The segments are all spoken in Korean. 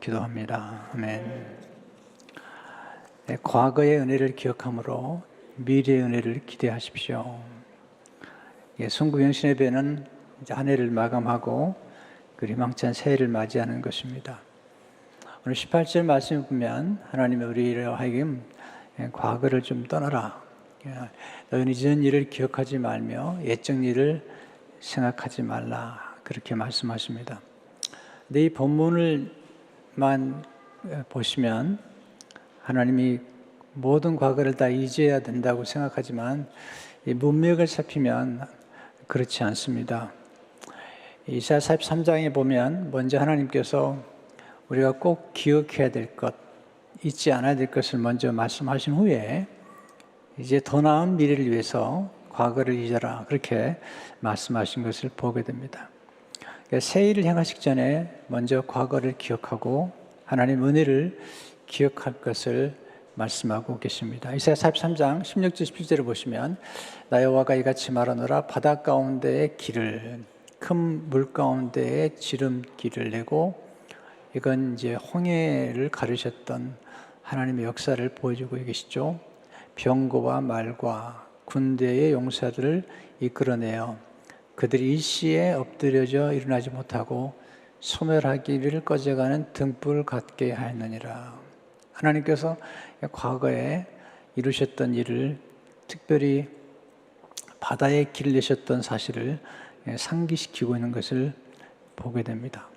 기도합니다. 아멘. 네, 과거의 은혜를 기억함으로 미래의 은혜를 기대하십시오. 순구영신예배는 이제 한 해를 마감하고 그 희망찬 새해를 맞이하는 것입니다. 오늘 18절 말씀을 보면 하나님의 우리를 하여금 과거를 좀 떠나라. 너희는 이전 일을 기억하지 말며 옛적 일을 생각하지 말라. 그렇게 말씀하십니다. 근데 이 본문을만 보시면 하나님이 모든 과거를 다 잊어야 된다고 생각하지만 이 문맥을 살피면 그렇지 않습니다. 이사야 43장에 보면 먼저 하나님께서 우리가 꼭 기억해야 될 것, 잊지 않아야 될 것을 먼저 말씀하신 후에 이제 더 나은 미래를 위해서 과거를 잊어라 그렇게 말씀하신 것을 보게 됩니다. 그러니까 새해를 향하시기 전에 먼저 과거를 기억하고 하나님의 은혜를 기억할 것을 말씀하고 계십니다. 이사야 43장 16절 17절을 보시면 나 여호와가 이같이 말하노라 바다 가운데의 길을 큰 물 가운데에 지름길을 내고 이건 이제 홍해를 가르셨던 하나님의 역사를 보여주고 계시죠. 병거와 말과 군대의 용사들을 이끌어내어 그들이 일시에 엎드려져 일어나지 못하고 소멸하기를 꺼져가는 등불 같게 하였느니라. 하나님께서 과거에 이루셨던 일을 특별히 바다에 길을 내셨던 사실을 상기시키고 있는 것을 보게 됩니다.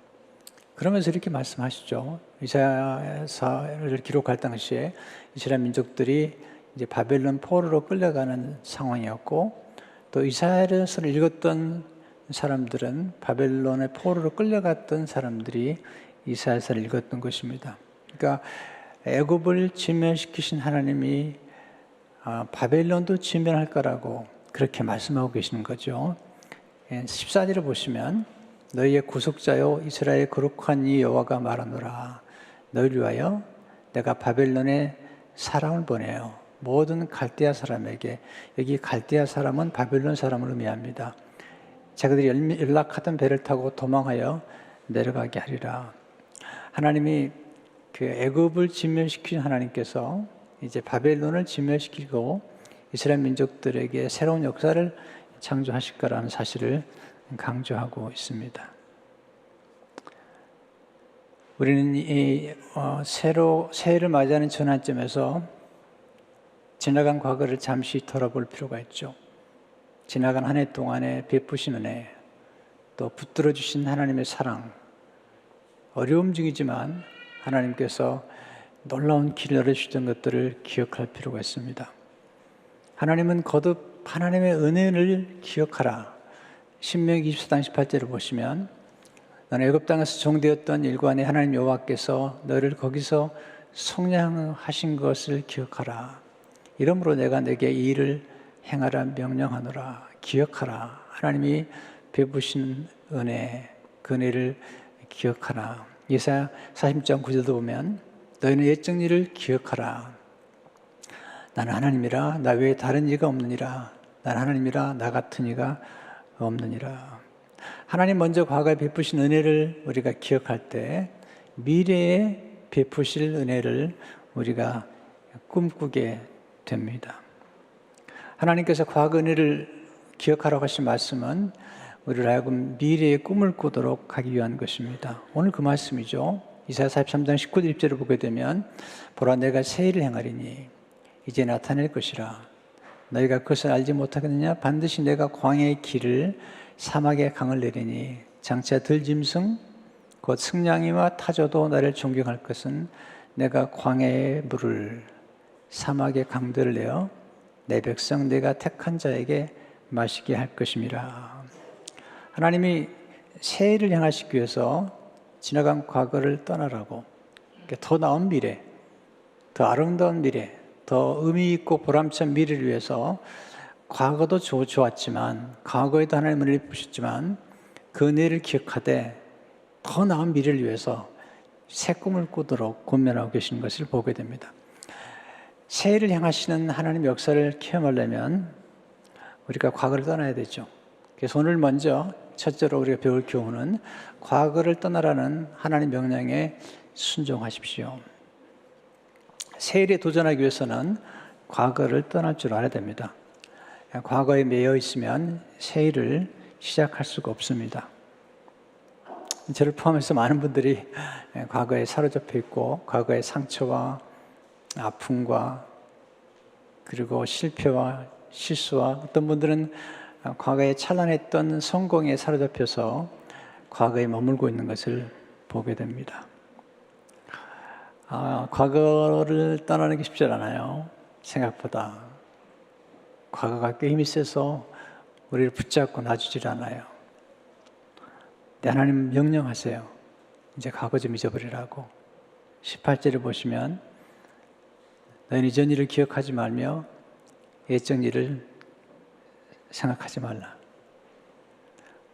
그러면서 이렇게 말씀하시죠. 이사야서를 기록할 당시에 이스라엘 민족들이 이제 바벨론 포로로 끌려가는 상황이었고 또 이사야서를 읽었던 사람들은 바벨론의 포로로 끌려갔던 사람들이 이사야서를 읽었던 것입니다. 그러니까 애굽을 진멸시키신 하나님이 바벨론도 진멸할 거라고 그렇게 말씀하고 계시는 거죠. 14절을 보시면 너희의 구속자요 이스라엘의 거룩한 이 여호와가 말하노라 너희를 위하여 내가 바벨론에 사람을 보내요. 모든 갈대아 사람에게 여기 갈대아 사람은 바벨론 사람을 의미합니다. 자기들이 연락하던 배를 타고 도망하여 내려가게 하리라. 하나님이 그 애굽을 진멸시킨 하나님께서 이제 바벨론을 진멸시키고 이스라엘 민족들에게 새로운 역사를 창조하실 거라는 사실을 강조하고 있습니다. 우리는 이 새해를 맞이하는 전환점에서 지나간 과거를 잠시 돌아볼 필요가 있죠. 지나간 한 해 동안에 베푸신 은혜, 또 붙들어 주신 하나님의 사랑, 어려움 중이지만 하나님께서 놀라운 길을 열어주셨던 것들을 기억할 필요가 있습니다. 하나님은 거듭 하나님의 은혜를 기억하라. 신명기 24장 18절을 보시면 너는 애굽 땅에서 종되었던 일관에 하나님 여호와께서 너를 거기서 속량하신 것을 기억하라. 이러므로 내가 내게 이 일을 행하라 명령하노라. 기억하라. 하나님이 베푸신 은혜, 그 은혜를 기억하라. 이사야 40장 9절도 보면 너희는 옛적 일을 기억하라. 나는 하나님이라 나 외에 다른 이가 없느니라. 나는 하나님이라 나 같은 이가 없느니라. 하나님 먼저 과거에 베푸신 은혜를 우리가 기억할 때 미래에 베푸실 은혜를 우리가 꿈꾸게 됩니다. 하나님께서 과거 은혜를 기억하라고 하신 말씀은 우리를 하여금 미래의 꿈을 꾸도록 하기 위한 것입니다. 오늘 그 말씀이죠. 이사야 43장 19절 20절을 보게 되면 보라 내가 새 일을 행하리니 이제 나타낼 것이라 너희가 그것을 알지 못하겠느냐 반드시 내가 광야의 길을 사막의 강을 내리니 장차 들짐승 곧 승냥이와 타조도 나를 존경할 것은 내가 광야의 물을 사막의 강들을 내어 내 백성 내가 택한 자에게 마시게 할 것임이라. 하나님이 새해를 향하시기 위해서 지나간 과거를 떠나라고 더 나은 미래, 더 아름다운 미래, 더 의미 있고 보람찬 미래를 위해서 과거도 좋았지만 과거에도 하나님 은혜를 베푸셨지만 그 은혜를 기억하되 더 나은 미래를 위해서 새 꿈을 꾸도록 권면하고 계신 것을 보게 됩니다. 새해를 향하시는 하나님의 역사를 체험하려면 우리가 과거를 떠나야 되죠. 그래서 오늘 먼저 첫째로 우리가 배울 교훈은 과거를 떠나라는 하나님 명령에 순종하십시오. 새 일에 도전하기 위해서는 과거를 떠날 줄 알아야 됩니다. 과거에 매여 있으면 새 일을 시작할 수가 없습니다. 저를 포함해서 많은 분들이 과거에 사로잡혀 있고 과거의 상처와 아픔과 그리고 실패와 실수와 어떤 분들은 과거에 찬란했던 성공에 사로잡혀서 과거에 머물고 있는 것을 보게 됩니다. 과거를 떠나는 게 쉽지 않아요. 생각보다. 과거가 꽤 힘이 세서 우리를 붙잡고 놔주질 않아요. 근데 하나님 명령하세요. 이제 과거 좀 잊어버리라고. 18절을 보시면 너희는 이전 일을 기억하지 말며 옛적 일을 생각하지 말라.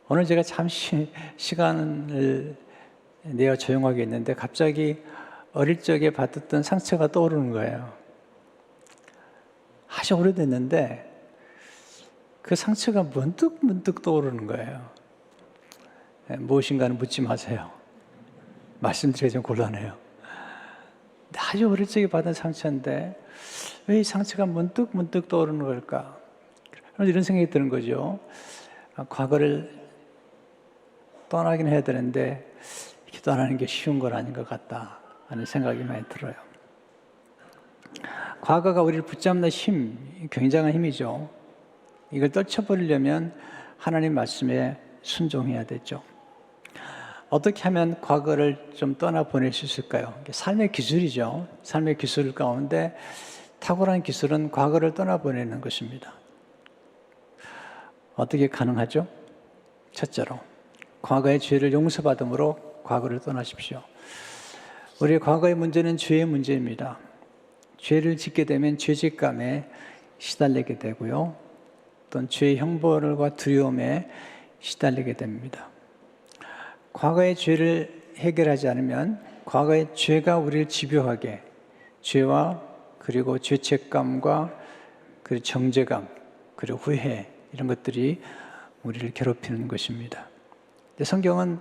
오늘 제가 잠시 시간을 내어 조용하게 있는데 갑자기 어릴 적에 받았던 상처가 떠오르는 거예요. 아주 오래됐는데 그 상처가 문득 떠오르는 거예요. 무엇인가는 묻지 마세요. 말씀드리기 좀 곤란해요. 아주 어릴 적에 받은 상처인데 왜 이 상처가 문득 떠오르는 걸까? 이런 생각이 드는 거죠. 과거를 떠나긴 해야 되는데 이렇게 떠나는 게 쉬운 건 아닌 것 같다 하는 생각이 많이 들어요. 과거가 우리를 붙잡는 힘, 굉장한 힘이죠. 이걸 떨쳐버리려면 하나님 말씀에 순종해야 되죠. 어떻게 하면 과거를 좀 떠나보낼 수 있을까요? 삶의 기술이죠. 삶의 기술 가운데 탁월한 기술은 과거를 떠나보내는 것입니다. 어떻게 가능하죠? 첫째로 과거의 죄를 용서받음으로 과거를 떠나십시오. 우리의 과거의 문제는 죄의 문제입니다. 죄를 짓게 되면 죄책감에 시달리게 되고요. 또는 죄의 형벌과 두려움에 시달리게 됩니다. 과거의 죄를 해결하지 않으면 과거의 죄가 우리를 집요하게 죄와 그리고 죄책감과 그리고 정죄감 그리고 후회 이런 것들이 우리를 괴롭히는 것입니다. 근데 성경은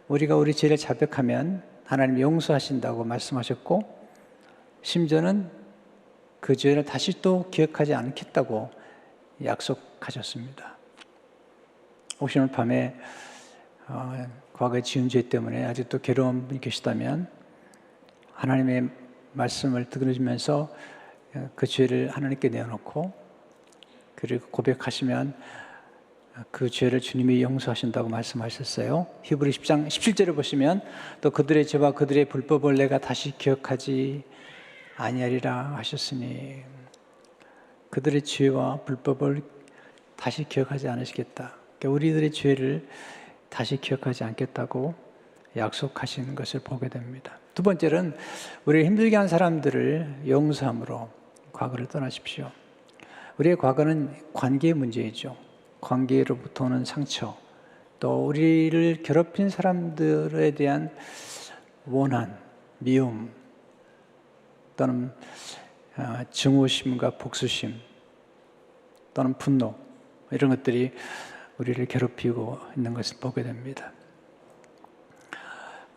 우리가 우리 죄를 자백하면 하나님이 용서하신다고 말씀하셨고 심지어는 그 죄를 다시 또 기억하지 않겠다고 약속하셨습니다. 혹시 오늘 밤에 과거에 지은 죄 때문에 아직도 괴로운 분이 계시다면 하나님의 말씀을 들으시면서 그 죄를 하나님께 내어놓고 그리고 고백하시면 그 죄를 주님이 용서하신다고 말씀하셨어요. 히브리 10장 17절을 보시면 또 그들의 죄와 그들의 불법을 내가 다시 기억하지 아니하리라 하셨으니 그들의 죄와 불법을 다시 기억하지 않으시겠다. 그러니까 우리들의 죄를 다시 기억하지 않겠다고 약속하시는 것을 보게 됩니다. 두 번째는 우리를 힘들게 한 사람들을 용서함으로 과거를 떠나십시오. 우리의 과거는 관계의 문제이죠. 관계로부터 오는 상처, 또 우리를 괴롭힌 사람들에 대한 원한, 미움, 또는 증오심과 복수심, 또는 분노 이런 것들이 우리를 괴롭히고 있는 것을 보게 됩니다.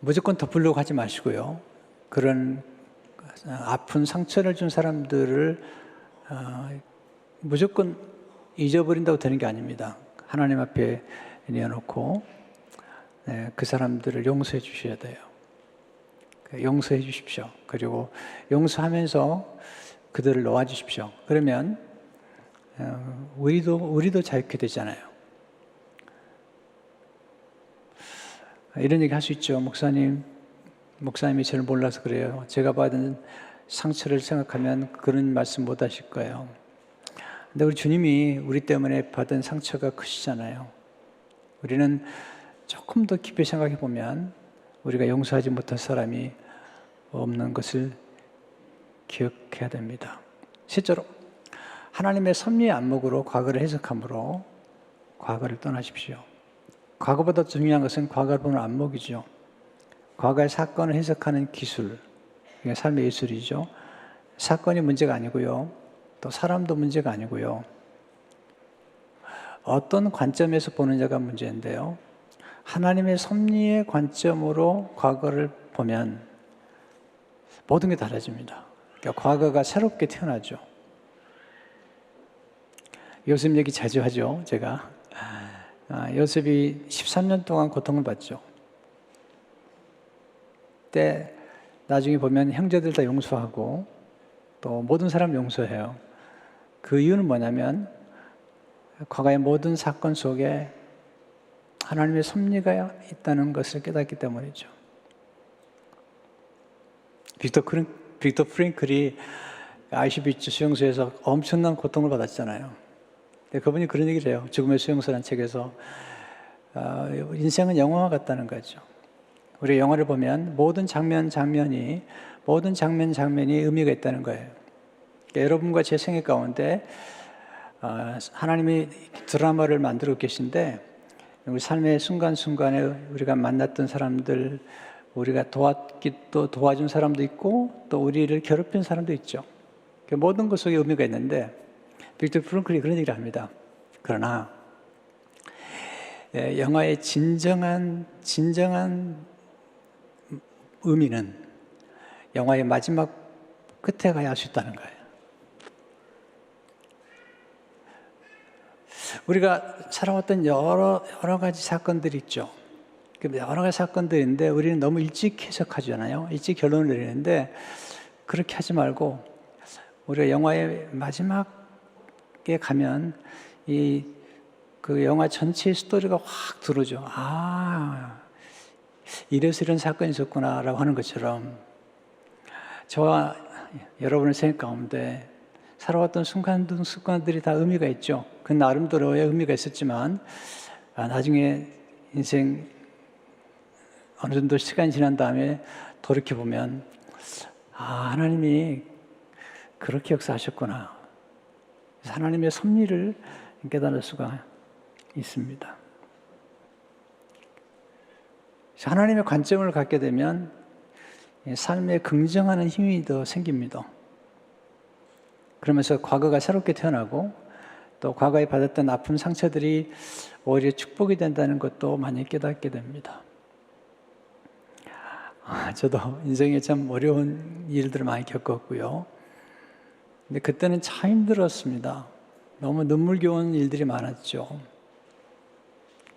무조건 덮으려고 하지 마시고요. 그런 아픈 상처를 준 사람들을 무조건 잊어버린다고 되는 게 아닙니다. 하나님 앞에 내어놓고 그 사람들을 용서해 주셔야 돼요. 용서해 주십시오. 그리고 용서하면서 그들을 놓아주십시오. 그러면 우리도 자유케 되잖아요. 이런 얘기 할 수 있죠. 목사님이 저를 몰라서 그래요. 제가 받은 상처를 생각하면 그런 말씀 못 하실 거예요. 근데 우리 주님이 우리 때문에 받은 상처가 크시잖아요. 우리는 조금 더 깊이 생각해 보면 우리가 용서하지 못한 사람이 없는 것을 기억해야 됩니다. 실제로 하나님의 섭리의 안목으로 과거를 해석함으로 과거를 떠나십시오. 과거보다 중요한 것은 과거를 보는 안목이죠. 과거의 사건을 해석하는 기술, 이게 삶의 예술이죠. 사건이 문제가 아니고요. 또 사람도 문제가 아니고요. 어떤 관점에서 보느냐가 문제인데요. 하나님의 섭리의 관점으로 과거를 보면 모든 게 달라집니다. 그러니까 과거가 새롭게 태어나죠. 요셉 얘기 자주 하죠, 제가. 요셉이 13년 동안 고통을 받죠. 그때 나중에 보면 형제들 다 용서하고 또 모든 사람 용서해요. 그 이유는 뭐냐면 과거의 모든 사건 속에 하나님의 섭리가 있다는 것을 깨닫기 때문이죠. 빅터 프랭클이 아이슈비츠 수용소에서 엄청난 고통을 받았잖아요. 근데 그분이 그런 얘기를 해요. 죽음의 수용소라는 책에서 인생은 영화와 같다는 거죠. 우리 영화를 보면 모든 장면이 의미가 있다는 거예요. 그러니까 여러분과 제 생애 가운데 하나님이 드라마를 만들고 계신데 우리 삶의 순간순간에 우리가 만났던 사람들, 우리가 도와준 사람도 있고 또 우리를 괴롭힌 사람도 있죠. 모든 것 속에 의미가 있는데 빅터 프랭클이 그런 얘기를 합니다. 그러나 영화의 진정한 의미는 영화의 마지막 끝에 가야 할 수 있다는 거예요. 우리가 살아왔던 여러 가지 사건들이 있죠. 여러 가지 사건들인데 우리는 너무 일찍 해석하잖아요. 일찍 결론을 내리는데 그렇게 하지 말고 우리가 영화의 마지막에 가면 그 영화 전체의 스토리가 확 들어오죠. 이래서 이런 사건이 있었구나라고 하는 것처럼 저와 여러분의 생각 가운데 살아왔던 순간들이 다 의미가 있죠. 그 나름대로의 의미가 있었지만 나중에 인생 어느 정도 시간이 지난 다음에 돌이켜보면 하나님이 그렇게 역사하셨구나. 하나님의 섭리를 깨달을 수가 있습니다. 하나님의 관점을 갖게 되면 삶에 긍정하는 힘이 더 생깁니다. 그러면서 과거가 새롭게 태어나고 또 과거에 받았던 아픈 상처들이 오히려 축복이 된다는 것도 많이 깨닫게 됩니다. 저도 인생에 참 어려운 일들을 많이 겪었고요. 근데 그때는 참 힘들었습니다. 너무 눈물겨운 일들이 많았죠.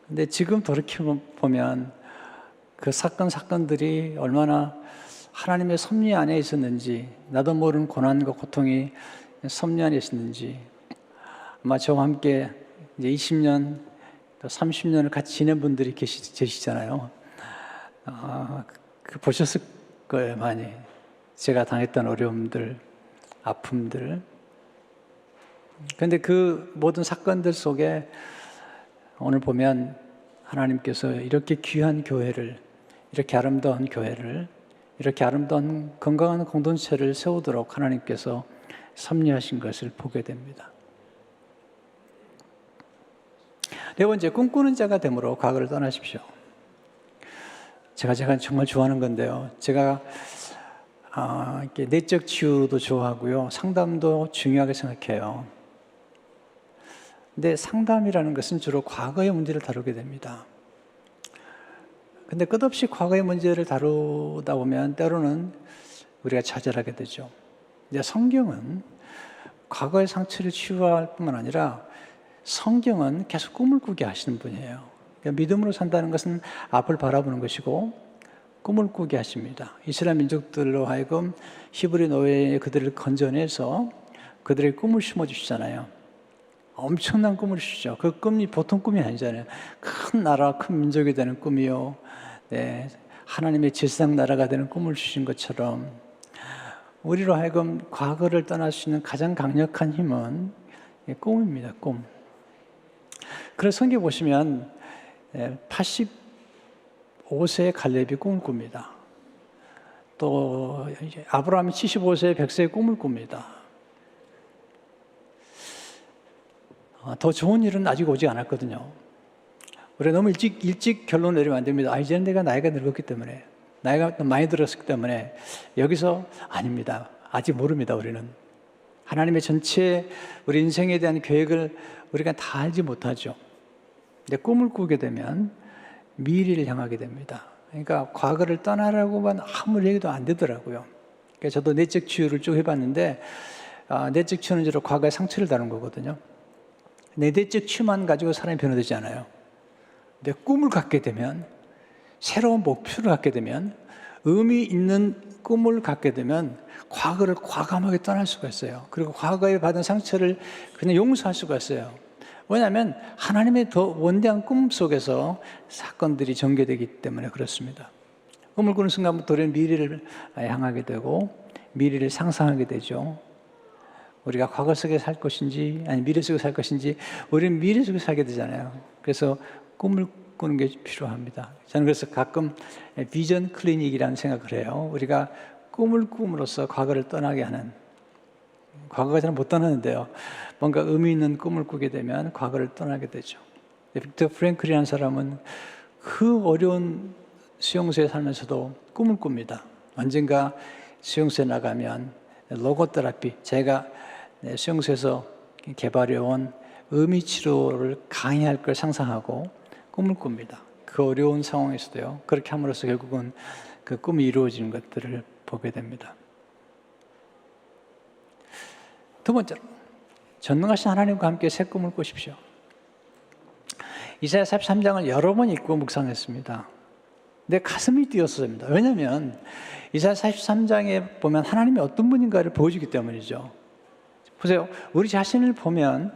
근데 지금 돌이켜보면 그 사건들이 얼마나 하나님의 섭리 안에 있었는지, 나도 모르는 고난과 고통이 섭리 안에 있었는지, 아마 저와 함께 이제 20년, 또 30년을 같이 지낸 분들이 계시잖아요. 보셨을 거예요, 많이. 제가 당했던 어려움들, 아픔들. 그런데 그 모든 사건들 속에 오늘 보면 하나님께서 이렇게 귀한 교회를, 이렇게 아름다운 교회를, 이렇게 아름다운 건강한 공동체를 세우도록 하나님께서 섭리하신 것을 보게 됩니다. 네 번째, 꿈꾸는 자가 됨으로 과거를 떠나십시오. 제가 정말 좋아하는 건데요. 제가 이렇게 내적 치유도 좋아하고요. 상담도 중요하게 생각해요. 근데 상담이라는 것은 주로 과거의 문제를 다루게 됩니다. 근데 끝없이 과거의 문제를 다루다 보면 때로는 우리가 좌절하게 되죠. 이제 성경은 과거의 상처를 치유할 뿐만 아니라 성경은 계속 꿈을 꾸게 하시는 분이에요. 그러니까 믿음으로 산다는 것은 앞을 바라보는 것이고 꿈을 꾸게 하십니다. 이스라엘 민족들로 하여금 히브리 노예에 그들을 건져내서 그들의 꿈을 심어주시잖아요. 엄청난 꿈을 주시죠. 그 꿈이 보통 꿈이 아니잖아요. 큰 나라, 큰 민족이 되는 꿈이요. 네, 하나님의 제사장 나라가 되는 꿈을 주신 것처럼 우리로 하여금 과거를 떠날 수 있는 가장 강력한 힘은 꿈입니다. 꿈. 그래서 성경 보시면 85세의 갈렙이 꿈을 꿉니다. 또 아브라함이 75세의 백세의 꿈을 꿉니다. 더 좋은 일은 아직 오지 않았거든요. 우리가 너무 일찍 결론 내리면 안 됩니다. 이제는 내가 나이가 늙었기 때문에, 나이가 많이 들었기 때문에 여기서 아닙니다. 아직 모릅니다. 우리는 하나님의 전체 우리 인생에 대한 계획을 우리가 다 알지 못하죠. 근데 꿈을 꾸게 되면 미래를 향하게 됩니다. 그러니까 과거를 떠나라고만 아무리 얘기도 안 되더라고요. 그러니까 저도 내적 치유를 쭉 해봤는데 내적 치유는 주로 과거의 상처를 다룬 거거든요. 내 내적 치유만 가지고 사람이 변화되지 않아요. 내 꿈을 갖게 되면, 새로운 목표를 갖게 되면, 의미 있는 꿈을 갖게 되면 과거를 과감하게 떠날 수가 있어요. 그리고 과거에 받은 상처를 그냥 용서할 수가 있어요. 왜냐하면 하나님의 더 원대한 꿈 속에서 사건들이 전개되기 때문에 그렇습니다. 꿈을 꾸는 순간부터 우리는 미래를 향하게 되고 미래를 상상하게 되죠. 우리가 과거 속에 살 것인지 아니 미래 속에 살 것인지 우리는 미래 속에 살게 되잖아요. 그래서 꿈을 꾸는 게 필요합니다. 저는 그래서 가끔 비전 클리닉이라는 생각을 해요. 우리가 꿈을 꿈으로써 과거를 떠나게 하는, 과거가 잘 못 떠나는데요. 뭔가 의미 있는 꿈을 꾸게 되면 과거를 떠나게 되죠. 빅터 프랭클이라는 사람은 그 어려운 수용소에 살면서도 꿈을 꿉니다. 언젠가 수용소에 나가면 로고 테라피, 제가 수용소에서 개발해온 의미 치료를 강의할 걸 상상하고 꿈을 꿉니다. 그 어려운 상황에서도요. 그렇게 함으로써 결국은 그 꿈이 이루어지는 것들을 보게 됩니다. 두 번째로, 전능하신 하나님과 함께 새 꿈을 꾸십시오. 이사야 43장을 여러 번 읽고 묵상했습니다. 내 가슴이 뛰었습니다. 왜냐하면 이사야 43장에 보면 하나님이 어떤 분인가를 보여주기 때문이죠. 보세요. 우리 자신을 보면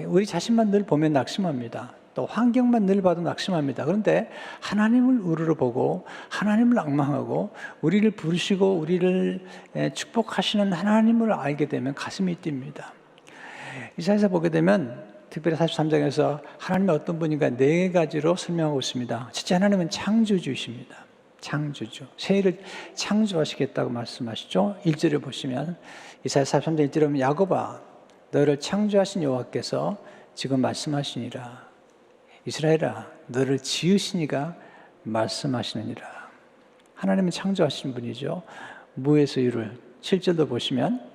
우리 자신만 늘 보면 낙심합니다. 또 환경만 늘 봐도 낙심합니다. 그런데 하나님을 우러러 보고 하나님을 앙망하고 우리를 부르시고 우리를 축복하시는 하나님을 알게 되면 가슴이 뜁니다. 이사야에서 보게 되면 특별히 43장에서 하나님의 어떤 분인가 네 가지로 설명하고 있습니다. 첫째, 하나님은 창조주이십니다. 창조주. 세일을 창조하시겠다고 말씀하시죠. 1절에 보시면 이사야 43장 1절에 보면 야곱아 너를 창조하신 여호와께서 지금 말씀하시니라. 이스라엘아 너를 지으신 이가 말씀하시느니라. 하나님은 창조하신 분이죠. 무에서 유를. 7절도 보시면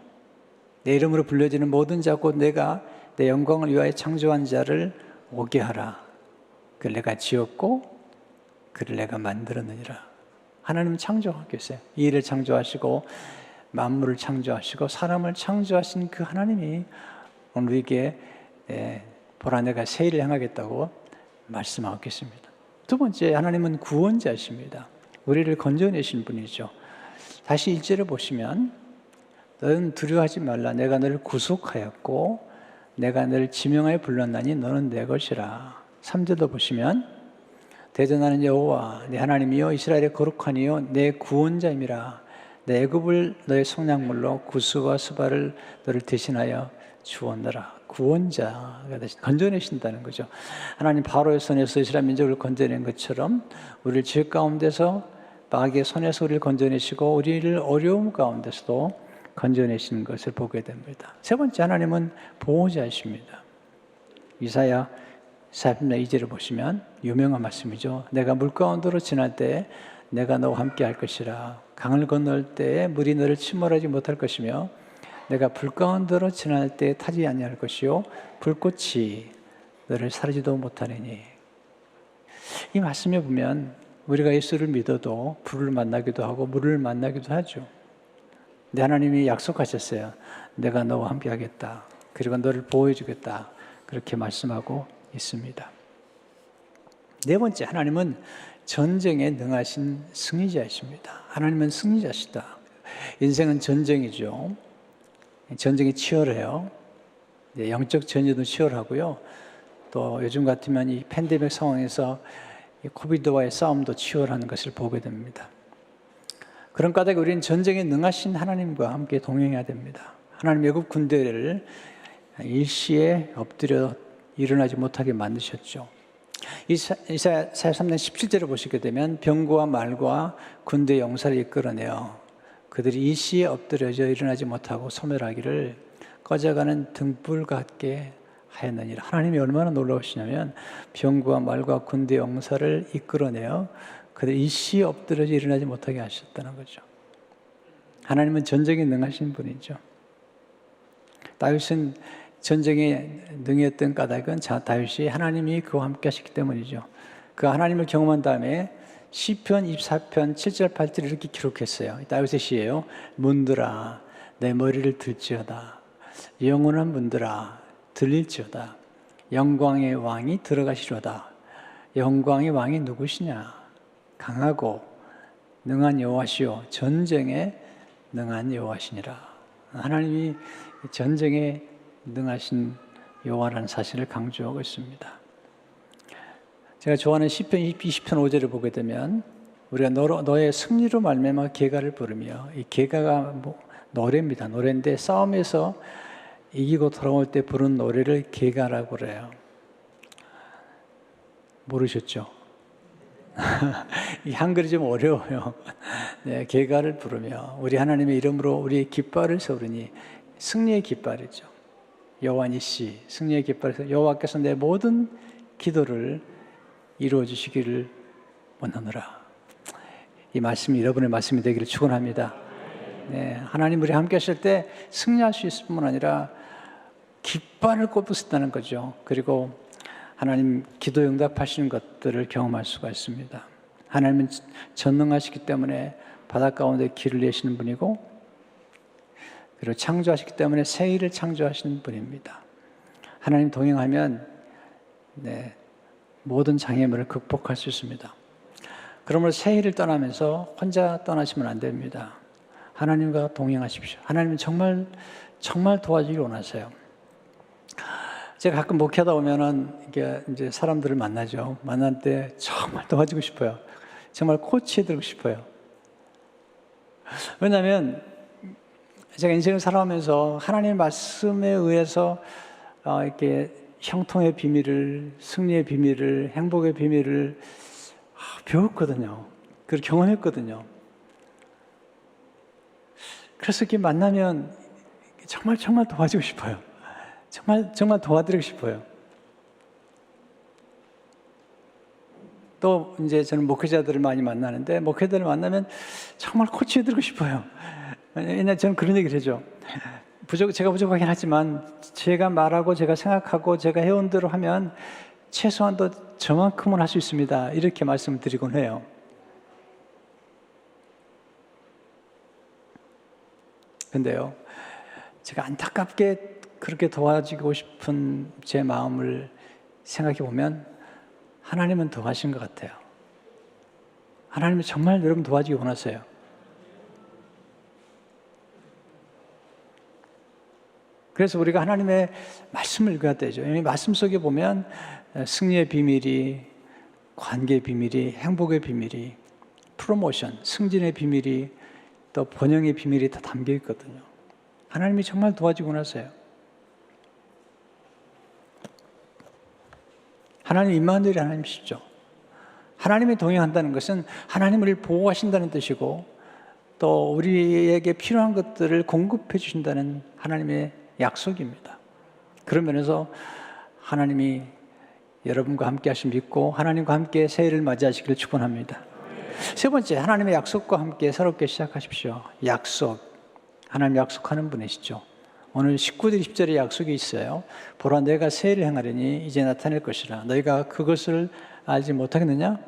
내 이름으로 불려지는 모든 자 곧 내가 내 영광을 위하여 창조한 자를 오게 하라. 그를 내가 지었고 그를 내가 만들었느니라. 하나님은 창조하고 계세요. 이 일을 창조하시고 만물을 창조하시고 사람을 창조하신 그 하나님이 오늘 우리에게 보라 내가 새 일을 행하겠다고 말씀하고 계십니다. 두 번째, 하나님은 구원자이십니다. 우리를 건져내신 분이죠. 다시 1절을 보시면 너는 두려워하지 말라. 내가 너를 구속하였고 내가 너를 지명하여 불렀나니 너는 내 것이라. 3절도 보시면 대전하는 여호와 내 하나님이여 이스라엘의 거룩한 이여 내 구원자임이라. 내 애굽을 너의 속량물로 구스와 스바를 너를 대신하여 주었노라. 구원자가 되신, 건져내신다는 거죠. 하나님 바로의 손에서 이스라엘 민족을 건져낸 것처럼 우리를 죄 가운데서 마귀의 손에서 우리를 건져내시고 우리를 어려움 가운데서도 건져내시는 것을 보게 됩니다. 세 번째, 하나님은 보호자이십니다. 이사야 40장 2절을 보시면 유명한 말씀이죠. 내가 물 가운데로 지날 때 내가 너와 함께 할 것이라. 강을 건널 때에 물이 너를 침몰하지 못할 것이며 내가 불 가운데로 지날 때 타지 아니할 것이요 불꽃이 너를 사르지도 못하리니. 이 말씀에 보면 우리가 예수를 믿어도 불을 만나기도 하고 물을 만나기도 하죠. 근데 하나님이 약속하셨어요. 내가 너와 함께 하겠다. 그리고 너를 보호해 주겠다. 그렇게 말씀하고 있습니다. 네 번째, 하나님은 전쟁에 능하신 승리자이십니다. 하나님은 승리자시다. 인생은 전쟁이죠. 전쟁이 치열해요. 영적 전쟁도 치열하고요. 또 요즘 같으면 이 팬데믹 상황에서 이 코비드와의 싸움도 치열한 것을 보게 됩니다. 그런 까닭에 우리는 전쟁에 능하신 하나님과 함께 동행해야 됩니다. 하나님 애굽 군대를 일시에 엎드려 일어나지 못하게 만드셨죠. 이사야 43장 17절을 보시게 되면 병과 말과 군대 용사를 이끌어내어 그들이 일시에 엎드려져 일어나지 못하고 소멸하기를 꺼져가는 등불 같게 하였느니라. 하나님이 얼마나 놀라우시냐면 병과 말과 군대 용사를 이끌어내어 그들이 일시에 엎드려져 일어나지 못하게 하셨다는 거죠. 하나님은 전쟁에 능하신 분이죠. 다윗은 전쟁에 능했던 까닭은 다윗이 하나님이 그와 함께 하셨기 때문이죠. 그 하나님을 경험한 다음에 시편 24편 7절 8절 이렇게 기록했어요. 다윗의 시예요. 문들아 내 머리를 들지어다. 영원한 문들아 들릴지어다. 영광의 왕이 들어가시로다. 영광의 왕이 누구시냐? 강하고 능한 여호와시요 전쟁에 능한 여호와시니라. 하나님이 전쟁에 능하신 여호와라는 사실을 강조하고 있습니다. 제가 좋아하는 시편 20편 5절을 보게 되면 우리가 너의 승리로 말미암아 계가를 부르며, 이 계가가 노래입니다. 노래인데 싸움에서 이기고 돌아올 때 부른 노래를 계가라고 그래요. 모르셨죠? 이 한글이 좀 어려워요. 네, 계가를 부르며 우리 하나님의 이름으로 우리의 깃발을 세우리니, 승리의 깃발이죠. 여호와 니시, 승리의 깃발에서 여호와께서 내 모든 기도를 이루어 주시기를 원하노라. 이 말씀이 여러분의 말씀이 되기를 축원합니다. 네, 하나님 우리 함께 하실 때 승리할 수 있을 뿐만 아니라 깃발을 꼽을 수 있다는 거죠. 그리고 하나님 기도 응답하시는 것들을 경험할 수가 있습니다. 하나님은 전능하시기 때문에 바다 가운데 길을 내시는 분이고, 그리고 창조하시기 때문에 새 일을 창조하시는 분입니다. 하나님 동행하면 모든 장애물을 극복할 수 있습니다. 그러므로 새 일을 떠나면서 혼자 떠나시면 안 됩니다. 하나님과 동행하십시오. 하나님은 정말 도와주기를 원하세요. 제가 가끔 목회하다 보면은 이제 사람들을 만나죠. 만날 때 정말 도와주고 싶어요. 정말 코치해드리고 싶어요. 왜냐하면 제가 인생을 살아오면서 하나님의 말씀에 의해서 이렇게 형통의 비밀을, 승리의 비밀을, 행복의 비밀을 배웠거든요. 그걸 경험했거든요. 그래서 이렇게 만나면 정말 도와주고 싶어요. 정말 도와드리고 싶어요. 또 이제 저는 목회자들을 많이 만나는데, 목회자들을 만나면 정말 코치해드리고 싶어요. 옛날에 저는 그런 얘기를 해줘. 제가 부족하긴 하지만 제가 말하고 제가 생각하고 제가 해온 대로 하면 최소한 저만큼은 할 수 있습니다. 이렇게 말씀을 드리곤 해요. 근데요, 제가 안타깝게 그렇게 도와주고 싶은 제 마음을 생각해 보면 하나님은 더 하신 것 같아요. 하나님은 정말 여러분 도와주기 원하세요. 그래서 우리가 하나님의 말씀을 읽어야 되죠. 이 말씀 속에 보면 승리의 비밀이, 관계의 비밀이, 행복의 비밀이, 프로모션, 승진의 비밀이, 또 번영의 비밀이 다 담겨 있거든요. 하나님이 정말 도와주고 나세요. 하나님 임마누엘이 하나님이시죠. 하나님이 동행한다는 것은 하나님을 보호하신다는 뜻이고, 또 우리에게 필요한 것들을 공급해 주신다는 하나님의 약속입니다. 그런 면에서 하나님이 여러분과 함께 하심 믿고 하나님과 함께 새해를 맞이하시기를 축원합니다. 세 번째, 하나님의 약속과 함께 새롭게 시작하십시오. 약속, 하나님 약속하는 분이시죠. 오늘 19절 20절에 약속이 있어요. 보라 내가 새해를 행하려니 이제 나타낼 것이라. 너희가 그것을 알지 못하겠느냐?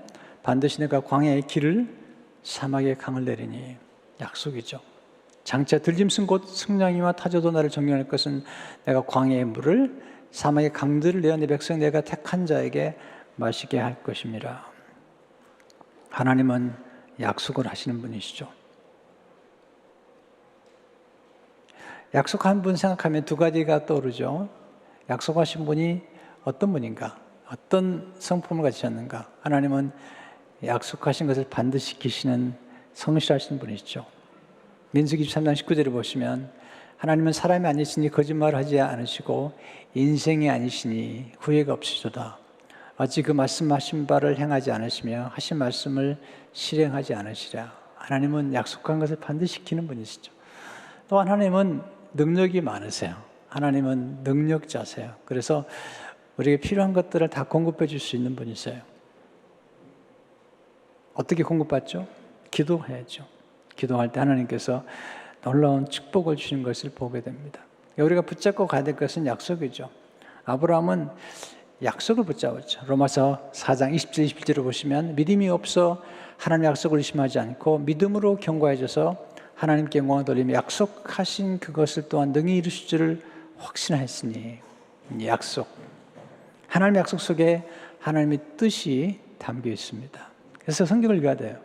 반드시 내가 광야의 길을 사막의 강을 내리니. 약속이죠. 장차 들짐승 곧 승냥이와 타조도 나를 존경할 것은 내가 광야의 물을 사막의 강들을 내어 내 백성 내가 택한 자에게 마시게 할 것입니다. 하나님은 약속을 하시는 분이시죠. 약속한 분 생각하면 두 가지가 떠오르죠. 약속하신 분이 어떤 분인가? 어떤 성품을 가지셨는가? 하나님은 약속하신 것을 반드시 지키시는 성실하신 분이시죠. 민수기 23장 19절을 보시면 하나님은 사람이 아니시니 거짓말을 하지 않으시고 인생이 아니시니 후회가 없으시도다. 어찌 그 말씀하신 바를 행하지 않으시며 하신 말씀을 실행하지 않으시랴. 하나님은 약속한 것을 반드시 지키는 분이시죠. 또한 하나님은 능력이 많으세요. 하나님은 능력자세요. 그래서 우리에게 필요한 것들을 다 공급해 줄 수 있는 분이세요. 어떻게 공급받죠? 기도해야죠. 기도할 때 하나님께서 놀라운 축복을 주신 것을 보게 됩니다. 우리가 붙잡고 가야 될 것은 약속이죠. 아브라함은 약속을 붙잡았죠. 로마서 4장 20절 21절을 보시면 믿음이 없어 하나님의 약속을 의심하지 않고 믿음으로 견고해져서 하나님께 영광을 돌리며 약속하신 그것을 또한 능히 이루실 줄을 확신하였으니. 약속, 하나님의 약속 속에 하나님의 뜻이 담겨 있습니다. 그래서 성경을 읽어야 돼요.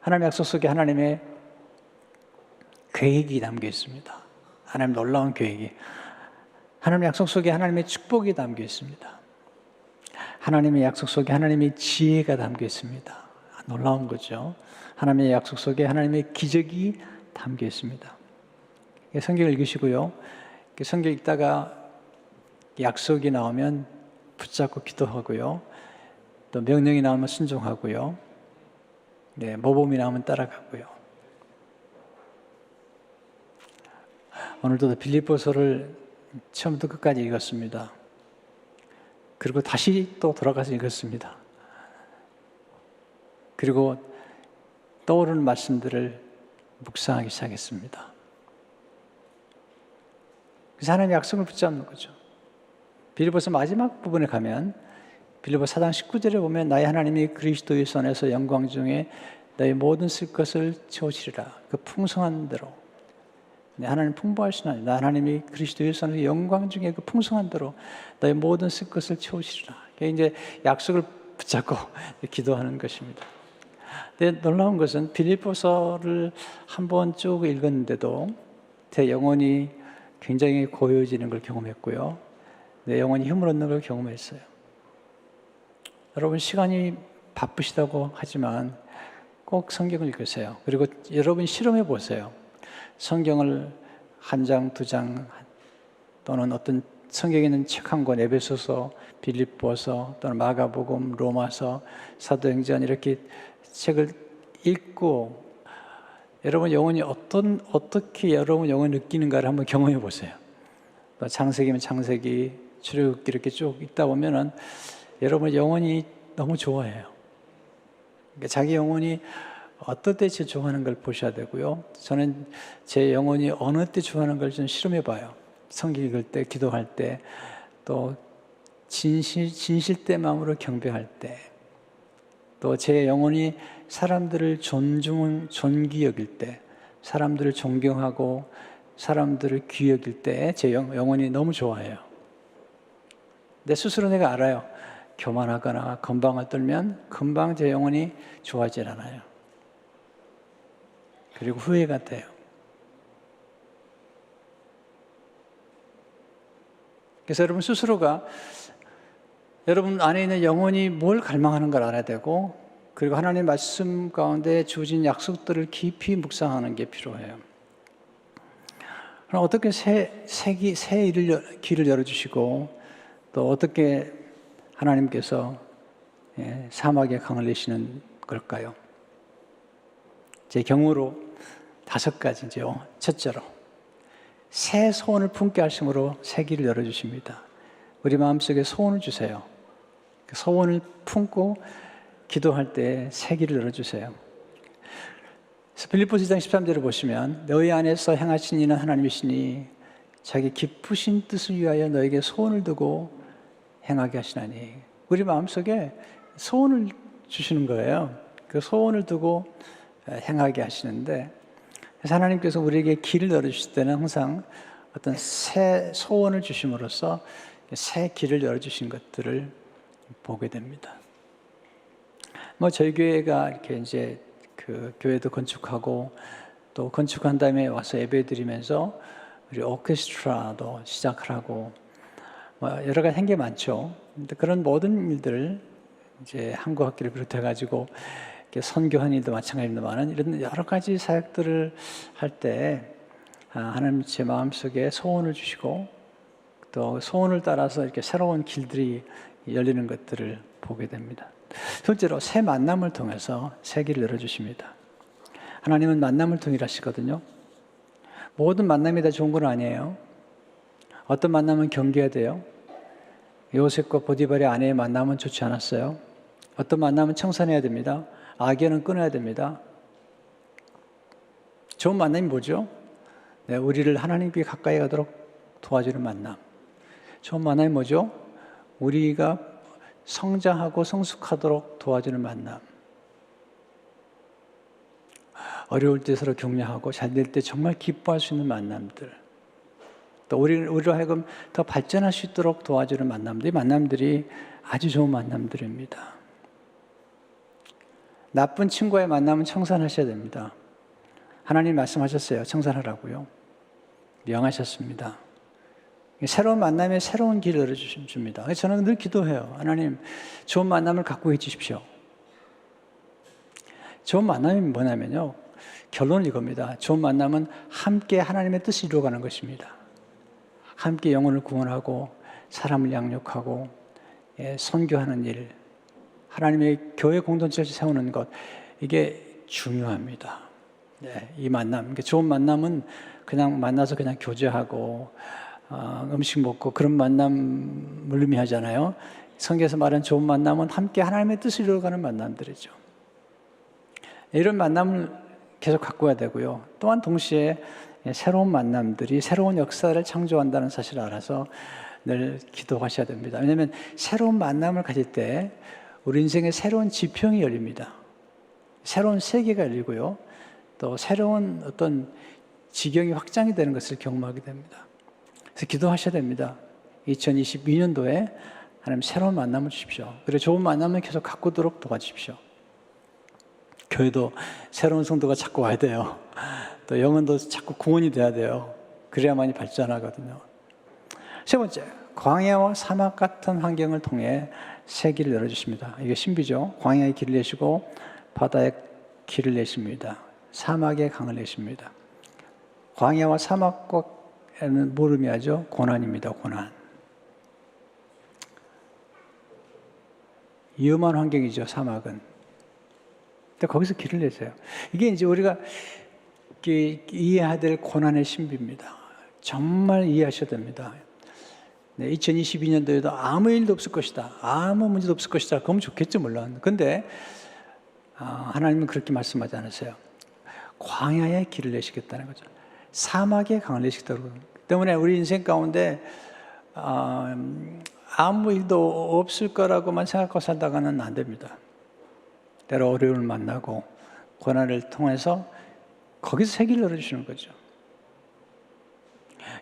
하나님의 약속 속에 하나님의 계획이 담겨 있습니다. 하나님 놀라운 계획이. 하나님의 약속 속에 하나님의 축복이 담겨 있습니다. 하나님의 약속 속에 하나님의 지혜가 담겨 있습니다. 놀라운 거죠. 하나님의 약속 속에 하나님의 기적이 담겨 있습니다. 성경을 읽으시고요. 성경 읽다가 약속이 나오면 붙잡고 기도하고요. 또 명령이 나오면 순종하고요. 모범이 나오면 따라가고요. 오늘도 빌립보서를 처음부터 끝까지 읽었습니다. 그리고 다시 또 돌아가서 읽었습니다. 그리고 떠오르는 말씀들을 묵상하기 시작했습니다. 그래서 하나님의 약속을 붙잡는 거죠. 빌립보서 마지막 부분에 가면 빌립보서 4장 19절에 보면 나의 하나님이 그리스도 예수 안에서 영광 중에 너의 모든 쓸 것을 채우시리라. 그 풍성한 대로. 하나님 풍부하신 하나님, 하나님이 그리스도 예수 안에서 영광 중에 그 풍성한 대로 너의 모든 쓸 것을 채우시리라. 이게 이제 약속을 붙잡고 기도하는 것입니다. 근데 놀라운 것은 빌립보서를 한번 쭉 읽었는데도 제 영혼이 굉장히 고요해지는 걸 경험했고요. 내 영혼이 힘을 얻는 걸 경험했어요. 여러분 시간이 바쁘시다고 하지만 꼭 성경을 읽으세요. 그리고 여러분 실험해 보세요. 성경을 한 장, 두 장 또는 어떤 성경에 있는 책 한 권, 에베소서, 빌립보서 또는 마가복음, 로마서, 사도행전 이렇게 책을 읽고 여러분 영혼이 어떻게 여러분 영혼이 느끼는가를 한번 경험해 보세요. 또 창세기면 창세기, 출애굽기 이렇게 쭉 읽다 보면은 여러분 영혼이 너무 좋아해요. 그러니까 자기 영혼이 어떨 때 제일 좋아하는 걸 보셔야 되고요. 저는 제 영혼이 어느 때 좋아하는 걸 좀 실험해 봐요. 성경 읽을 때, 기도할 때, 또 진실된 마음으로 경배할 때, 또 제 영혼이 사람들을 존귀 여길 때, 사람들을 존경하고 사람들을 귀 여길 때 제 영혼이 너무 좋아해요. 내 스스로 내가 알아요. 교만하거나 건방을 떨면 금방 제 영혼이 좋아지질 않아요. 그리고 후회가 돼요. 그래서 여러분 스스로가 여러분 안에 있는 영혼이 뭘 갈망하는 걸 알아야 되고, 그리고 하나님의 말씀 가운데 주어진 약속들을 깊이 묵상하는 게 필요해요. 그럼 어떻게 새 길을 열어주시고, 또 어떻게 하나님께서 사막에 강을 내시는 걸까요? 제 경우로 5가지죠. 첫째로 새 소원을 품게 하심으로 새 길을 열어주십니다. 우리 마음속에 소원을 주세요. 그 소원을 품고 기도할 때 새 길을 열어주세요. 빌립보서 2장 13절을 보시면 너희 안에서 행하신 이는 하나님이시니 자기 기쁘신 뜻을 위하여 너에게 소원을 두고 행하게 하시나니. 우리 마음속에 소원을 주시는 거예요. 그 소원을 두고 행하게 하시는데, 그래서 하나님께서 우리에게 길을 열어주실 때는 항상 어떤 새 소원을 주심으로써 새 길을 열어주신 것들을 보게 됩니다. 저희 교회가 이렇게 이제 그 교회도 건축하고 또 건축한 다음에 와서 예배 드리면서 우리 오케스트라도 시작을 하고 여러 가지 한 게 많죠. 근데 그런 모든 일들을 이제 한국 학기를 비롯해가지고 선교한 일도 마찬가지입니다만 이런 여러 가지 사역들을 할 때 하나님 제 마음속에 소원을 주시고 또 소원을 따라서 이렇게 새로운 길들이 열리는 것들을 보게 됩니다. 둘째로 새 만남을 통해서 새 길을 열어주십니다. 하나님은 만남을 통해 일하시거든요. 모든 만남이 다 좋은 건 아니에요. 어떤 만남은 경계해야 돼요. 요셉과 보디발의 아내의 만남은 좋지 않았어요. 어떤 만남은 청산해야 됩니다. 악연은 끊어야 됩니다. 좋은 만남이 뭐죠? 우리를 하나님께 가까이 가도록 도와주는 만남. 좋은 만남이 뭐죠? 우리가 성장하고 성숙하도록 도와주는 만남. 어려울 때 서로 격려하고 잘 될 때 정말 기뻐할 수 있는 만남들. 또 우리로 하여금 더 발전할 수 있도록 도와주는 만남들. 이 만남들이 아주 좋은 만남들입니다. 나쁜 친구와의 만남은 청산하셔야 됩니다. 하나님 말씀하셨어요. 청산하라고요. 명하셨습니다. 새로운 만남에 새로운 길을 열어주십니다. 저는 늘 기도해요. 하나님, 좋은 만남을 갖고 해주십시오. 좋은 만남이 뭐냐면요. 결론은 이겁니다. 좋은 만남은 함께 하나님의 뜻을 이루어가는 것입니다. 함께 영혼을 구원하고 사람을 양육하고 선교하는 일, 하나님의 교회 공동체를 세우는 것, 이게 중요합니다. 네, 이 만남, 좋은 만남은 그냥 만나서 그냥 교제하고 음식 먹고 그런 만남을 의미하잖아요. 성경에서 말하는 좋은 만남은 함께 하나님의 뜻을 이루어가는 만남들이죠. 이런 만남을 계속 가꿔야 되고요. 또한 동시에 새로운 만남들이 새로운 역사를 창조한다는 사실을 알아서 늘 기도하셔야 됩니다. 왜냐하면 새로운 만남을 가질 때 우리 인생에 새로운 지평이 열립니다. 새로운 세계가 열리고요. 또 새로운 어떤 지경이 확장이 되는 것을 경험하게 됩니다. 그래서 기도하셔야 됩니다. 2022년도에 하나님 새로운 만남을 주십시오. 그리고 좋은 만남을 계속 가꾸도록 도와주십시오. 교회도 새로운 성도가 자꾸 와야 돼요. 또 영혼도 자꾸 구원이 돼야 돼요. 그래야만이 발전하거든요. 세 번째, 광야와 사막 같은 환경을 통해 새 길을 열어주십니다. 이게 신비죠. 광야의 길을 내시고 바다의 길을 내십니다. 사막의 강을 내십니다. 광야와 사막과는 뭘 의미하죠? 고난입니다. 고난. 위험한 환경이죠. 사막은. 근데 거기서 길을 내세요. 이게 이제 우리가 이해해야 될 고난의 신비입니다. 정말 이해하셔야 됩니다. 네, 2022년도에도 아무 일도 없을 것이다. 아무 문제도 없을 것이다. 그러면 좋겠죠, 물론. 근데 하나님은 그렇게 말씀하지 않으세요. 광야에 길을 내시겠다는 거죠. 사막에 강을 내시겠다고. 때문에 우리 인생 가운데 아무 일도 없을 거라고만 생각하고 살다가는 안 됩니다. 때로 어려움을 만나고 고난을 통해서 거기서 새 길을 열어주시는 거죠.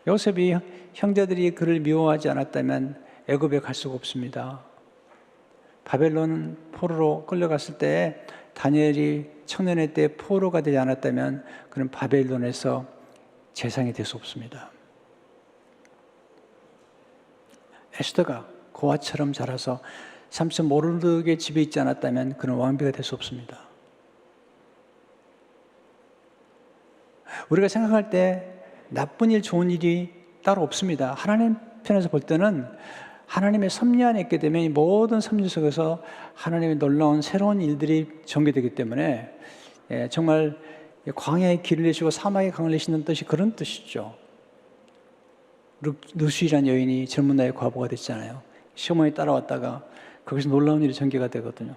요셉이 형제들이 그를 미워하지 않았다면 애굽에 갈 수가 없습니다. 바벨론 포로로 끌려갔을 때 다니엘이 청년의 때 포로가 되지 않았다면 그는 바벨론에서 재상이 될 수 없습니다. 에스더가 고아처럼 자라서 삼손 모르드게 집에 있지 않았다면 그는 왕비가 될 수 없습니다. 우리가 생각할 때 나쁜 일, 좋은 일이 따로 없습니다. 하나님 편에서 볼 때는 하나님의 섭리 안에 있게 되면 이 모든 섭리 속에서 하나님의 놀라운 새로운 일들이 전개되기 때문에 정말 광야의 길을 내시고 사막의 강을 내시는 뜻이 그런 뜻이죠. 루시라는 여인이 젊은 나이에 과부가 됐잖아요. 시어머니 따라왔다가 거기서 놀라운 일이 전개가 되거든요.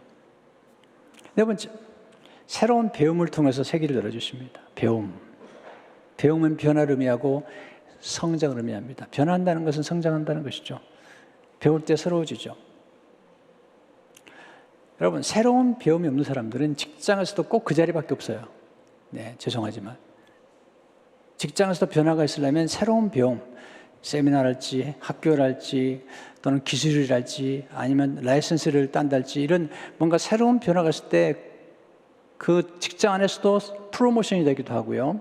네 번째, 새로운 배움을 통해서 세계를 열어주십니다. 배움은 변화를 의미하고 성장을 의미합니다. 변화한다는 것은 성장한다는 것이죠. 배울 때 새로워지죠. 여러분, 새로운 배움이 없는 사람들은 직장에서도 꼭 그 자리밖에 없어요. 네, 죄송하지만. 직장에서도 변화가 있으려면 새로운 배움, 세미나랄지 학교랄지 또는 기술이랄지 아니면 라이선스를 딴달지 이런 뭔가 새로운 변화가 있을 때 그 직장 안에서도 프로모션이 되기도 하고요.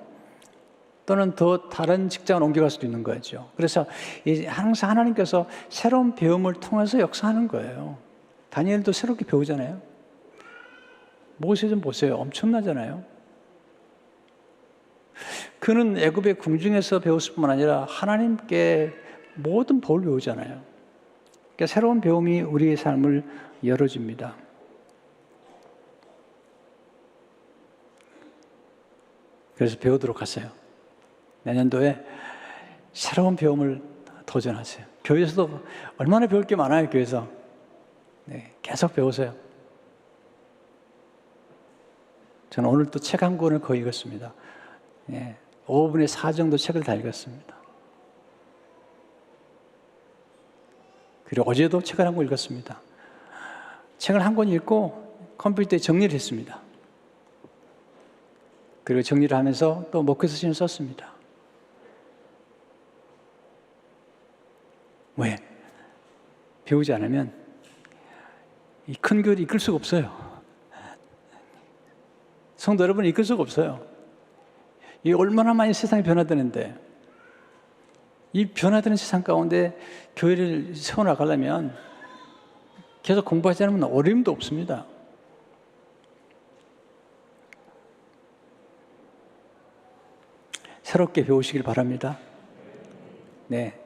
또는 더 다른 직장을 옮겨갈 수도 있는 거죠. 그래서 항상 하나님께서 새로운 배움을 통해서 역사하는 거예요. 다니엘도 새롭게 배우잖아요. 모세 좀 보세요. 엄청나잖아요. 그는 애굽의 궁중에서 배웠을 뿐만 아니라 하나님께 모든 법을 배우잖아요. 그러니까 새로운 배움이 우리의 삶을 열어줍니다. 그래서 배우도록 하세요. 내년도에 새로운 배움을 도전하세요. 교회에서도 얼마나 배울 게 많아요, 교회에서. 네, 계속 배우세요. 저는 오늘 또 책 한 권을 거의 읽었습니다. 네, 5분의 4 정도 책을 다 읽었습니다. 그리고 어제도 책을 한 권 읽었습니다. 책을 한 권 읽고 컴퓨터에 정리를 했습니다. 그리고 정리를 하면서 또 목회서신을 썼습니다. 왜? 배우지 않으면 이 큰 교회를 이끌 수가 없어요. 성도 여러분을 이끌 수가 없어요. 이 얼마나 많이 세상이 변화되는데, 이 변화되는 세상 가운데 교회를 세워나가려면 계속 공부하지 않으면 어려움도 없습니다. 새롭게 배우시길 바랍니다. 네.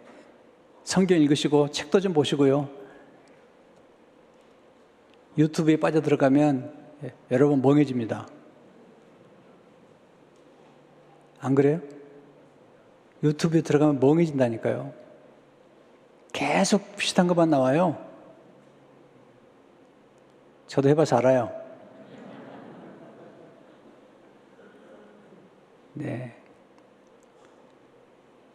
성경 읽으시고 책도 좀 보시고요. 유튜브에 빠져들어가면 여러분 멍해집니다. 안 그래요? 유튜브에 들어가면 멍해진다니까요. 계속 비슷한 것만 나와요. 저도 해봐서 알아요. 네.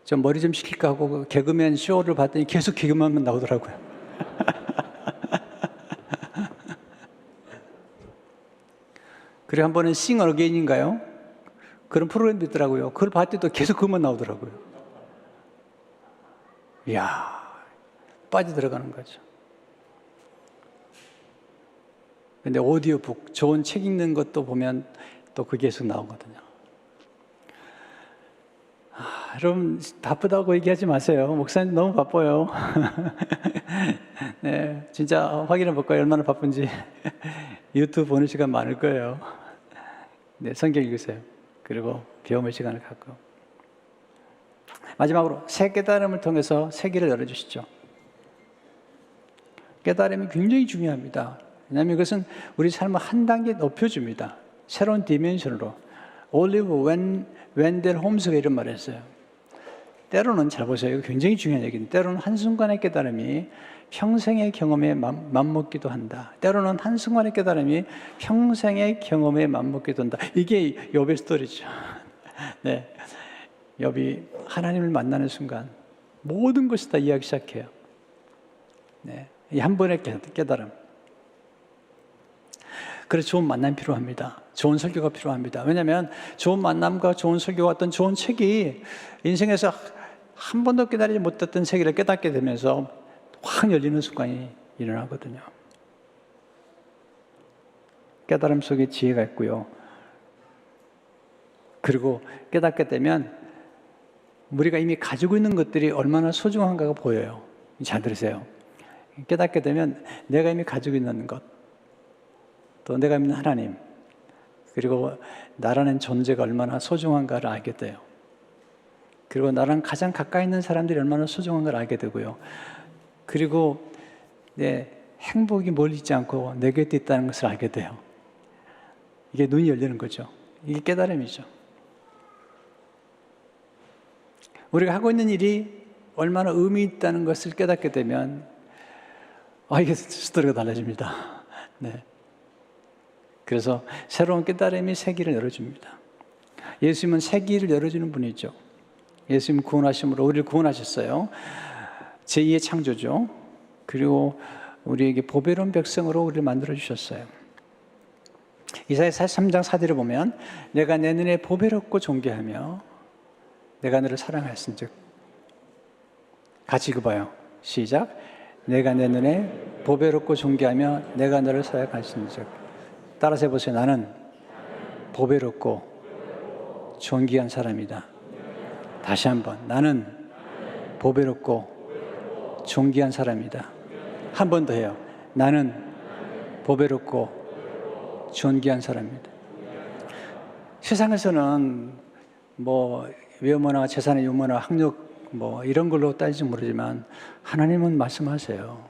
좀 머리 좀 식힐까 하고 개그맨 쇼를 봤더니 계속 개그맨만 나오더라고요. 그리고 한 번은 싱 어게인인가요? 그런 프로그램도 있더라고요. 그걸 봤더니 계속 그것만 나오더라고요. 이야, 빠져들어가는 거죠. 근데 오디오북, 좋은 책 읽는 것도 보면 또 그게 계속 나오거든요. 여러분, 바쁘다고 얘기하지 마세요. 목사님 너무 바빠요. 네, 진짜 확인해 볼까요? 얼마나 바쁜지. 유튜브 보는 시간 많을 거예요. 네, 성경 읽으세요. 그리고 배움의 시간을 갖고. 마지막으로 새 깨달음을 통해서 세계를 열어주시죠. 깨달음이 굉장히 중요합니다. 왜냐하면 이것은 우리 삶을 한 단계 높여줍니다. 새로운 디멘션으로. 올리브 웬델 홈스가 이런 말을 했어요. 때로는, 잘 보세요. 이거 굉장히 중요한 얘기인데, 때로는 한순간의 깨달음이 평생의 경험에 맞먹기도 한다. 때로는 한순간의 깨달음이 평생의 경험에 맞먹기도 한다. 이게 욥의 스토리죠. 네. 욥이 하나님을 만나는 순간 모든 것이 다 이해하기 시작해요. 네. 이 한 번의 깨달음. 그래서 좋은 만남이 필요합니다. 좋은 설교가 필요합니다. 왜냐하면 좋은 만남과 좋은 설교와 어떤 좋은 책이 인생에서 한 번도 깨달지 못했던 세계를 깨닫게 되면서 확 열리는 순간이 일어나거든요. 깨달음 속에 지혜가 있고요. 그리고 깨닫게 되면 우리가 이미 가지고 있는 것들이 얼마나 소중한가가 보여요. 잘 들으세요. 깨닫게 되면 내가 이미 가지고 있는 것, 또 내가 믿는 하나님, 그리고 나라는 존재가 얼마나 소중한가를 알게 돼요. 그리고 나랑 가장 가까이 있는 사람들이 얼마나 소중한 걸 알게 되고요. 그리고 내 행복이 멀리 있지 않고 내 곁에 있다는 것을 알게 돼요. 이게 눈이 열리는 거죠. 이게 깨달음이죠. 우리가 하고 있는 일이 얼마나 의미 있다는 것을 깨닫게 되면 이게 스토리가 달라집니다. 네. 그래서 새로운 깨달음이 세계를 열어줍니다. 예수님은 세계를 열어주는 분이죠. 예수님 구원하심으로 우리를 구원하셨어요. 제2의 창조죠. 그리고 우리에게 보배로운 백성으로 우리를 만들어주셨어요. 이사야 43장 4절을 보면 내가 내 눈에 보배롭고 존귀하며 내가 너를 사랑하였은즉, 같이 읽어봐요. 시작. 내가 내 눈에 보배롭고 존귀하며 내가 너를 사랑하였은즉. 따라서 해보세요. 나는 보배롭고 존귀한 사람이다. 다시 한번. 나는 보배롭고 존귀한 사람이다. 한 번 더 해요. 나는 보배롭고 존귀한 사람이다. 세상에서는 외모나 재산의 유머나 학력 이런 걸로 따질지 모르지만 하나님은 말씀하세요.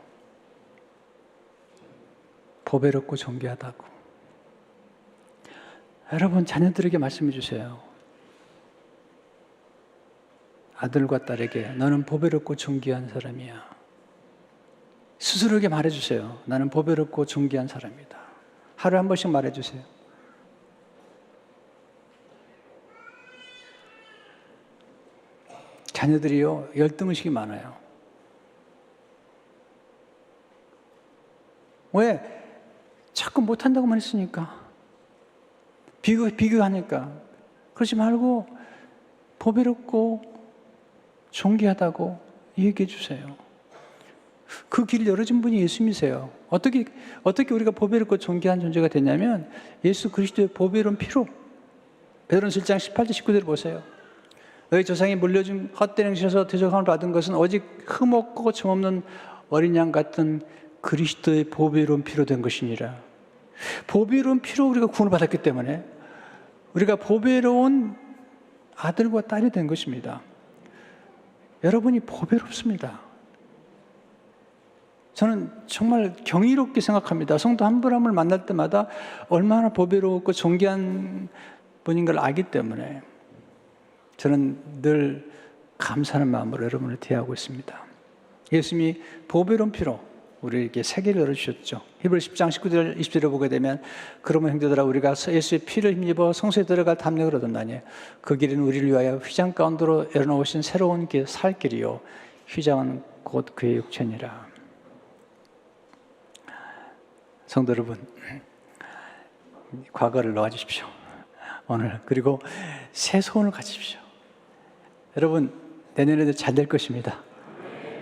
보배롭고 존귀하다고. 여러분 자녀들에게 말씀해 주세요. 아들과 딸에게 너는 보배롭고 존귀한 사람이야. 스스로에게 말해 주세요. 나는 보배롭고 존귀한 사람이다. 하루에 한 번씩 말해 주세요. 자녀들이요, 열등의식이 많아요. 왜? 자꾸 못한다고만 했으니까. 비교하니까. 그러지 말고 보배롭고 존귀하다고 얘기해 주세요. 그 길을 열어준 분이 예수님이세요. 어떻게 우리가 보배롭고 존귀한 존재가 됐냐면 예수 그리스도의 보배로운 피로. 베드로전서 1장 18절 19절을 보세요. 너희 조상이 물려준 헛된 행실에서 대적함을 받은 것은 오직 흠없고 점없는 어린 양 같은 그리스도의 보배로운 피로 된 것이니라. 보배로운 피로 우리가 구원을 받았기 때문에 우리가 보배로운 아들과 딸이 된 것입니다. 여러분이 보배롭습니다. 저는 정말 경이롭게 생각합니다. 성도 한 분 한 분을 만날 때마다 얼마나 보배롭고 존귀한 분인 걸 알기 때문에 저는 늘 감사하는 마음으로 여러분을 대하고 있습니다. 예수님이 보배로운 피로 우리에게 세계를 열어주셨죠. 히브리서 10장 19절 20절을 보게 되면 그러면 형제들아 우리가 예수의 피를 힘입어 성소에 들어갈 담력을 얻었나니 그 길은 우리를 위하여 휘장 가운데로 열어놓으신 새로운 길, 살 길이요 휘장은 곧 그의 육체니라. 성도 여러분, 과거를 놓아주십시오. 오늘 그리고 새 소원을 가지십시오. 여러분 내년에도 잘 될 것입니다.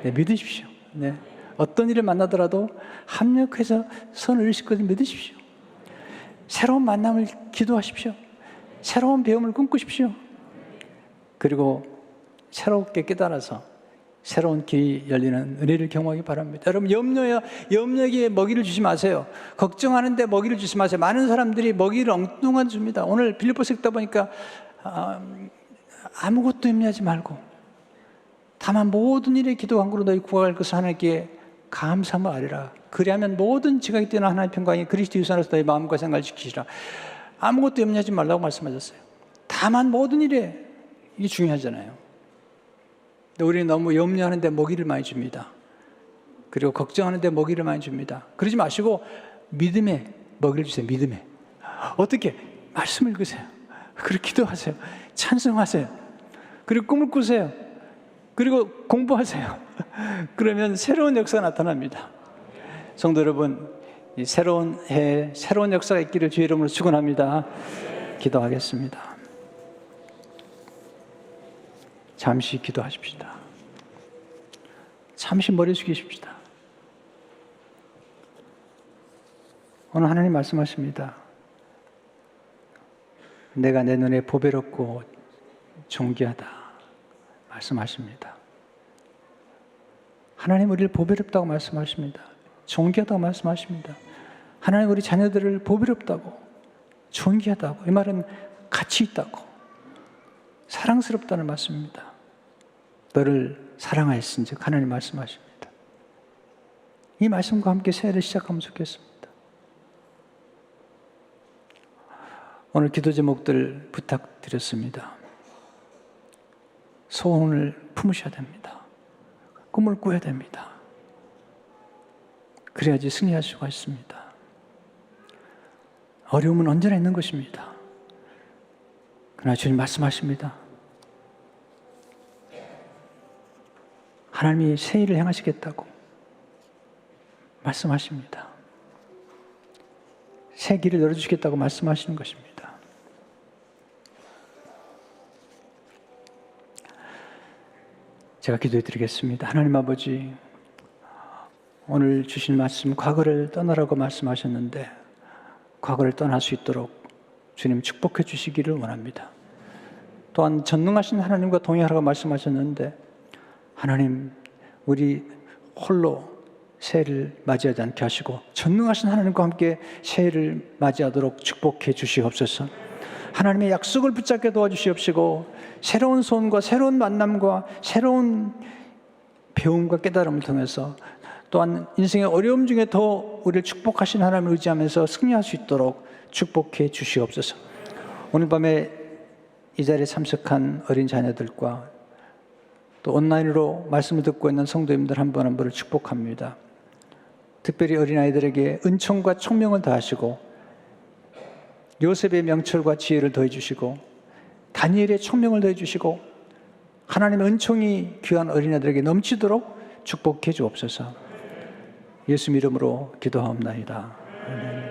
네, 믿으십시오. 네. 어떤 일을 만나더라도 합력해서 선을 이루실 것을 믿으십시오. 새로운 만남을 기도하십시오. 새로운 배움을 꿈꾸십시오. 그리고 새롭게 깨달아서 새로운 길이 열리는 은혜를 경험하기 바랍니다. 여러분 염려에 먹이를 주지 마세요. 걱정하는데 먹이를 주지 마세요. 많은 사람들이 먹이를 엉뚱한 줍니다. 오늘 빌립보서 읽다 보니까 아무것도 염려하지 말고 다만 모든 일에 기도 간구로 너희 구할 것을 하나님께 감사함을 아뢰라. 그리하면 모든 지각이 뛰어난 하나님의 평강이 그리스도 유산으로서 너희 마음과 생각을 지키시라. 아무것도 염려하지 말라고 말씀하셨어요. 다만 모든 일에 이게 중요하잖아요. 근데 우리는 너무 염려하는데 먹이를 많이 줍니다. 그리고 걱정하는데 먹이를 많이 줍니다. 그러지 마시고 믿음에 먹이를 주세요. 믿음에. 어떻게? 말씀 읽으세요. 그리고 기도하세요. 찬송하세요. 그리고 꿈을 꾸세요. 그리고 공부하세요. 그러면 새로운 역사가 나타납니다. 성도 여러분, 이 새로운 해, 새로운 역사가 있기를 주의 이름으로 축원합니다. 기도하겠습니다. 잠시 기도하십시다. 잠시 머리 숙이십시다. 오늘 하나님 말씀하십니다. 내가 내 눈에 보배롭고 존귀하다 말씀하십니다. 하나님 우리를 보배롭다고 말씀하십니다. 존귀하다고 말씀하십니다. 하나님 우리 자녀들을 보배롭다고 존귀하다고, 이 말은 가치 있다고 사랑스럽다는 말씀입니다. 너를 사랑하였은즉 하나님 말씀하십니다. 이 말씀과 함께 새해를 시작하면 좋겠습니다. 오늘 기도 제목들 부탁드렸습니다. 소원을 품으셔야 됩니다. 꿈을 꾸어야 됩니다. 그래야지 승리할 수가 있습니다. 어려움은 언제나 있는 것입니다. 그러나 주님 말씀하십니다. 하나님이 새 일을 행하시겠다고 말씀하십니다. 새 길을 열어주시겠다고 말씀하시는 것입니다. 제가 기도해 드리겠습니다. 하나님 아버지, 오늘 주신 말씀, 과거를 떠나라고 말씀하셨는데 과거를 떠날 수 있도록 주님 축복해 주시기를 원합니다. 또한 전능하신 하나님과 동행하라고 말씀하셨는데 하나님, 우리 홀로 새해를 맞이하지 않게 하시고 전능하신 하나님과 함께 새해를 맞이하도록 축복해 주시옵소서. 하나님의 약속을 붙잡게 도와주시옵시고 새로운 소원과 새로운 만남과 새로운 배움과 깨달음을 통해서 또한 인생의 어려움 중에 더 우리를 축복하신 하나님을 의지하면서 승리할 수 있도록 축복해 주시옵소서. 오늘 밤에 이 자리에 참석한 어린 자녀들과 또 온라인으로 말씀을 듣고 있는 성도님들 한 분 한 분을 축복합니다. 특별히 어린아이들에게 은총과 총명을 더하시고 요셉의 명철과 지혜를 더해주시고 다니엘의 총명을 더해주시고 하나님의 은총이 귀한 어린아이들에게 넘치도록 축복해 주옵소서. 예수 이름으로 기도하옵나이다. 아멘.